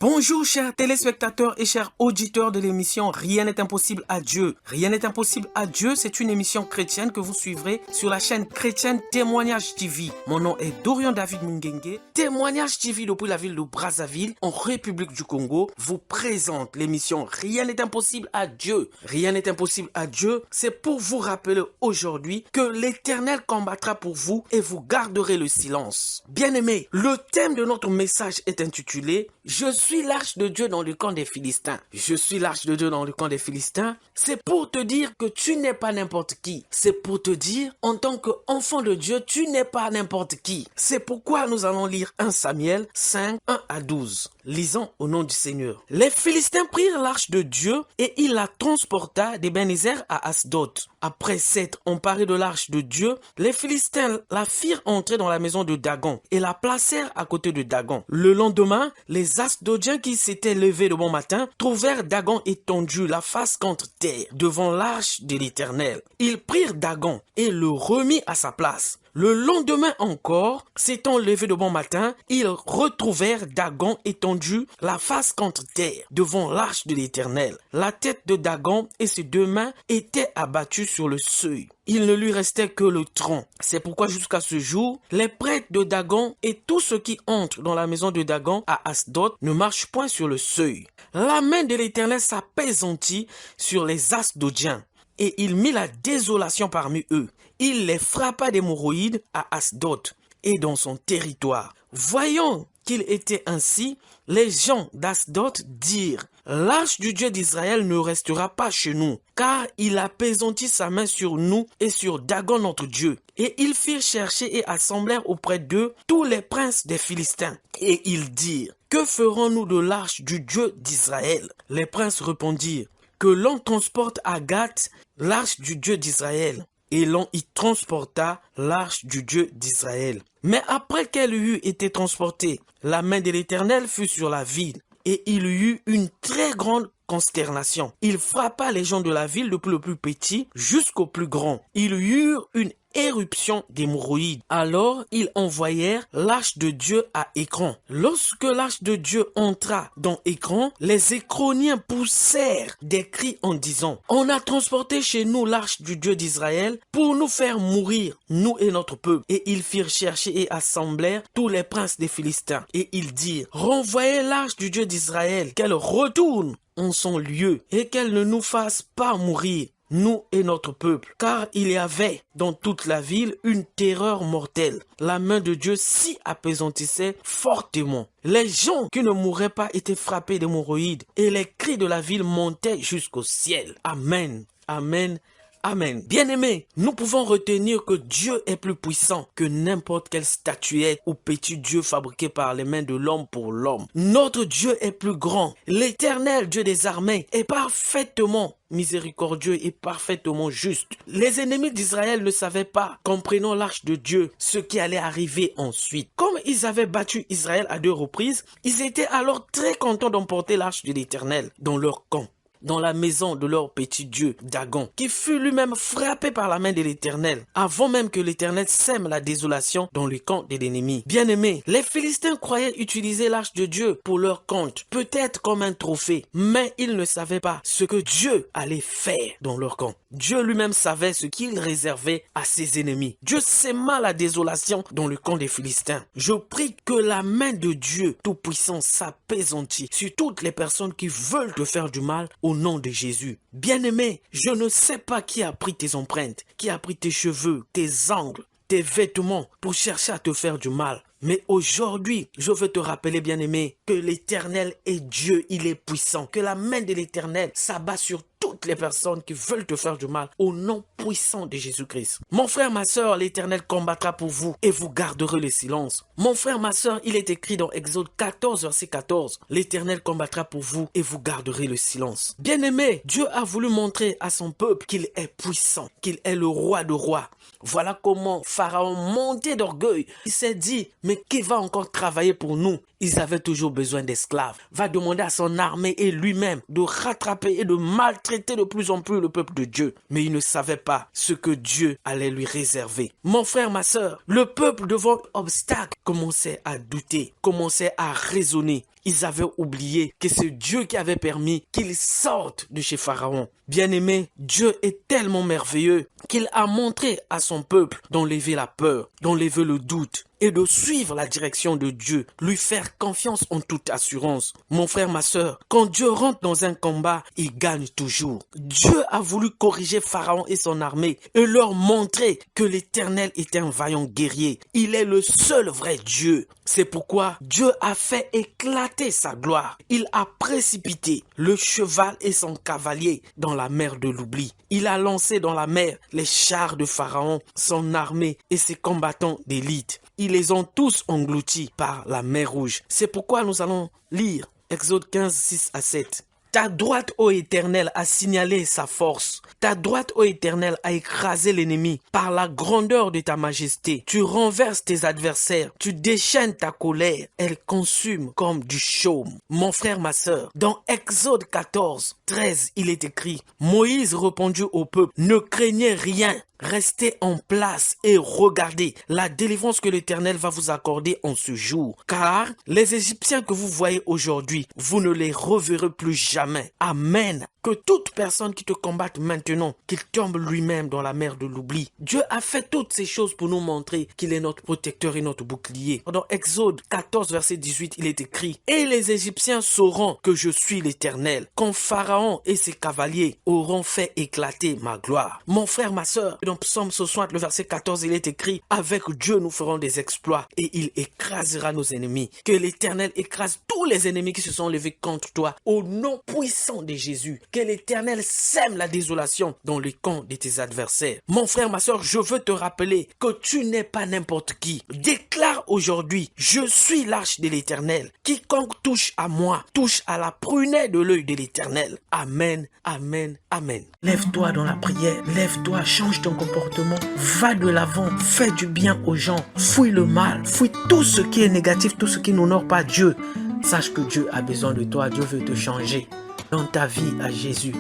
Bonjour chers téléspectateurs et chers auditeurs de l'émission Rien n'est impossible à Dieu. Rien n'est impossible à Dieu, c'est une émission chrétienne que vous suivrez sur la chaîne chrétienne Témoignage TV. Mon nom est Dorian David Mungengue. Témoignage TV depuis la ville de Brazzaville, en République du Congo, vous présente l'émission Rien n'est impossible à Dieu. Rien n'est impossible à Dieu, c'est pour vous rappeler aujourd'hui que l'Éternel combattra pour vous et vous garderez le silence. Bien-aimés, le thème de notre message est intitulé « Je suis l'arche de Dieu dans le camp des Philistins ». Je suis l'arche de Dieu dans le camp des Philistins, c'est pour te dire que tu n'es pas n'importe qui. C'est pour te dire, en tant qu'enfant de Dieu, tu n'es pas n'importe qui. C'est pourquoi nous allons lire 1 Samuel 5, 1 à 12. Lisons au nom du Seigneur. Les Philistins prirent l'arche de Dieu et il la transporta d'Ebenezer à Asdod. Après s'être emparés de l'arche de Dieu, les Philistins la firent entrer dans la maison de Dagon et la placèrent à côté de Dagon. Le lendemain, les Asdodiens qui s'étaient levés de bon matin trouvèrent Dagon étendu, la face contre terre, devant l'arche de l'Éternel. Ils prirent Dagon et le remirent à sa place. Le lendemain encore, s'étant levés de bon matin, ils retrouvèrent Dagon étendu, la face contre terre, devant l'arche de l'Éternel. La tête de Dagon et ses deux mains étaient abattues sur le seuil. Il ne lui restait que le tronc. C'est pourquoi jusqu'à ce jour, les prêtres de Dagon et tous ceux qui entrent dans la maison de Dagon à Asdod ne marchent point sur le seuil. La main de l'Éternel s'apaisantit sur les Asdodiens et il mit la désolation parmi eux. Il les frappa d'hémorroïdes à Asdod et dans son territoire. Voyant qu'il était ainsi, les gens d'Asdod dirent « L'arche du Dieu d'Israël ne restera pas chez nous, car il apaisantit sa main sur nous et sur Dagon notre Dieu. » Et ils firent chercher et assemblèrent auprès d'eux tous les princes des Philistins. Et ils dirent « Que ferons-nous de l'arche du Dieu d'Israël » Les princes répondirent « Que l'on transporte à Gath l'arche du Dieu d'Israël. » Et l'on y transporta l'arche du Dieu d'Israël. Mais après qu'elle eut été transportée, la main de l'Éternel fut sur la ville, et il y eut une très grande consternation. Il frappa les gens de la ville depuis le plus petit jusqu'au plus grand. Ils eurent une éruption d'hémorroïdes. Alors ils envoyèrent l'arche de Dieu à Écron. Lorsque l'arche de Dieu entra dans Écron, les Écroniens poussèrent des cris en disant « On a transporté chez nous l'arche du Dieu d'Israël pour nous faire mourir, nous et notre peuple. » Et ils firent chercher et assemblèrent tous les princes des Philistins. Et ils dirent « Renvoyez l'arche du Dieu d'Israël, qu'elle retourne en son lieu et qu'elle ne nous fasse pas mourir, nous et notre peuple, car il y avait dans toute la ville une terreur mortelle. La main de Dieu s'y apaisantissait fortement. Les gens qui ne mourraient pas étaient frappés d'hémorroïdes et les cris de la ville montaient jusqu'au ciel. Amen. Amen. Amen. Bien-aimés, nous pouvons retenir que Dieu est plus puissant que n'importe quelle statuette ou petit Dieu fabriqué par les mains de l'homme pour l'homme. Notre Dieu est plus grand. L'Éternel Dieu des armées est parfaitement miséricordieux et parfaitement juste. Les ennemis d'Israël ne savaient pas, comprenant l'arche de Dieu, ce qui allait arriver ensuite. Comme ils avaient battu Israël à 2 reprises, ils étaient alors très contents d'emporter l'arche de l'Éternel dans leur camp, dans la maison de leur petit Dieu, Dagon, qui fut lui-même frappé par la main de l'Éternel, avant même que l'Éternel sème la désolation dans le camp de l'ennemi. Bien-aimés, les Philistins croyaient utiliser l'arche de Dieu pour leur compte, peut-être comme un trophée, mais ils ne savaient pas ce que Dieu allait faire dans leur camp. Dieu lui-même savait ce qu'il réservait à ses ennemis. Dieu sema la désolation dans le camp des Philistins. Je prie que la main de Dieu Tout-Puissant s'apaisantit sur toutes les personnes qui veulent te faire du mal au nom de Jésus. Bien-aimé, je ne sais pas qui a pris tes empreintes, qui a pris tes cheveux, tes ongles, tes vêtements pour chercher à te faire du mal. Mais aujourd'hui, je veux te rappeler, bien-aimé, que l'Éternel est Dieu, il est puissant, que la main de l'Éternel s'abat sur toutes les personnes qui veulent te faire du mal au nom puissant de Jésus-Christ. Mon frère, ma soeur, l'Éternel combattra pour vous et vous garderez le silence. Mon frère, ma soeur, il est écrit dans Exode 14, verset 14. L'Éternel combattra pour vous et vous garderez le silence. Bien-aimé, Dieu a voulu montrer à son peuple qu'il est puissant, qu'il est le roi de rois. Voilà comment Pharaon montait d'orgueil. Il s'est dit, mais qui va encore travailler pour nous? Ils avaient toujours besoin d'esclaves, va demander à son armée et lui-même de rattraper et de maltraiter de plus en plus le peuple de Dieu. Mais il ne savait pas ce que Dieu allait lui réserver. Mon frère, ma sœur, le peuple devant l'obstacle commençait à douter, commençait à raisonner. Ils avaient oublié que c'est Dieu qui avait permis qu'ils sortent de chez Pharaon. Bien-aimé, Dieu est tellement merveilleux qu'il a montré à son peuple d'enlever la peur, d'enlever le doute et de suivre la direction de Dieu, lui faire confiance en toute assurance. Mon frère, ma sœur, quand Dieu rentre dans un combat, il gagne toujours. Dieu a voulu corriger Pharaon et son armée et leur montrer que l'Éternel est un vaillant guerrier. Il est le seul vrai Dieu. C'est pourquoi Dieu a fait éclater sa gloire. Il a précipité le cheval et son cavalier dans la mer de l'oubli. Il a lancé dans la mer les chars de Pharaon, son armée et ses combattants d'élite. Ils les ont tous engloutis par la mer Rouge. C'est pourquoi nous allons lire Exode 15, 6 à 7. Ta droite, ô Éternel, a signalé sa force. Ta droite, ô Éternel, a écrasé l'ennemi par la grandeur de ta majesté. Tu renverses tes adversaires. Tu déchaînes ta colère. Elle consume comme du chaume. Mon frère, ma sœur, dans Exode 14, 13, il est écrit, Moïse répondit au peuple, ne craignez rien. Restez en place et regardez la délivrance que l'Éternel va vous accorder en ce jour. Car les Égyptiens que vous voyez aujourd'hui, vous ne les reverrez plus jamais. Amen. Que toute personne qui te combatte maintenant, qu'il tombe lui-même dans la mer de l'oubli. Dieu a fait toutes ces choses pour nous montrer qu'il est notre protecteur et notre bouclier. Dans Exode 14, verset 18, il est écrit, « Et les Égyptiens sauront que je suis l'Éternel, quand Pharaon et ses cavaliers auront fait éclater ma gloire. » Mon frère, ma sœur, dans Psaume 60, le verset 14, il est écrit, « Avec Dieu, nous ferons des exploits et il écrasera nos ennemis. » Que l'Éternel écrase tous les ennemis qui se sont levés contre toi au nom puissant de Jésus. Que l'Éternel sème la désolation dans le camp de tes adversaires. Mon frère, ma soeur, je veux te rappeler que tu n'es pas n'importe qui. Déclare aujourd'hui, je suis l'arche de l'Éternel. Quiconque touche à moi, touche à la prunelle de l'œil de l'Éternel. Amen, amen, amen. Lève-toi dans la prière, lève-toi, change ton comportement, va de l'avant, fais du bien aux gens, fouille le mal, fouille tout ce qui est négatif, tout ce qui n'honore pas Dieu. Sache que Dieu a besoin de toi, Dieu veut te changer. Dans ta vie à Jésus,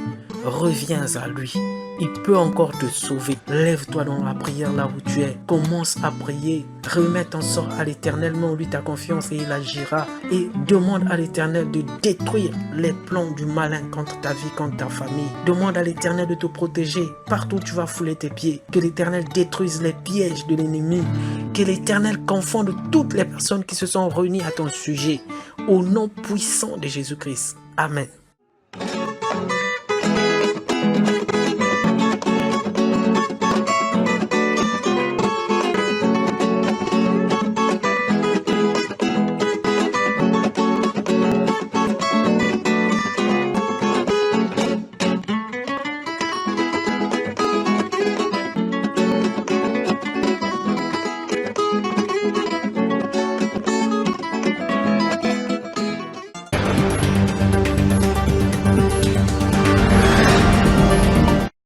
reviens à lui. Il peut encore te sauver. Lève-toi dans la prière là où tu es. Commence à prier. Remets ton sort à l'Éternel. Mets en lui ta confiance et il agira. Et demande à l'Éternel de détruire les plans du malin contre ta vie, contre ta famille. Demande à l'Éternel de te protéger. Partout où tu vas fouler tes pieds. Que l'Éternel détruise les pièges de l'ennemi. Que l'Éternel confonde toutes les personnes qui se sont réunies à ton sujet. Au nom puissant de Jésus-Christ. Amen.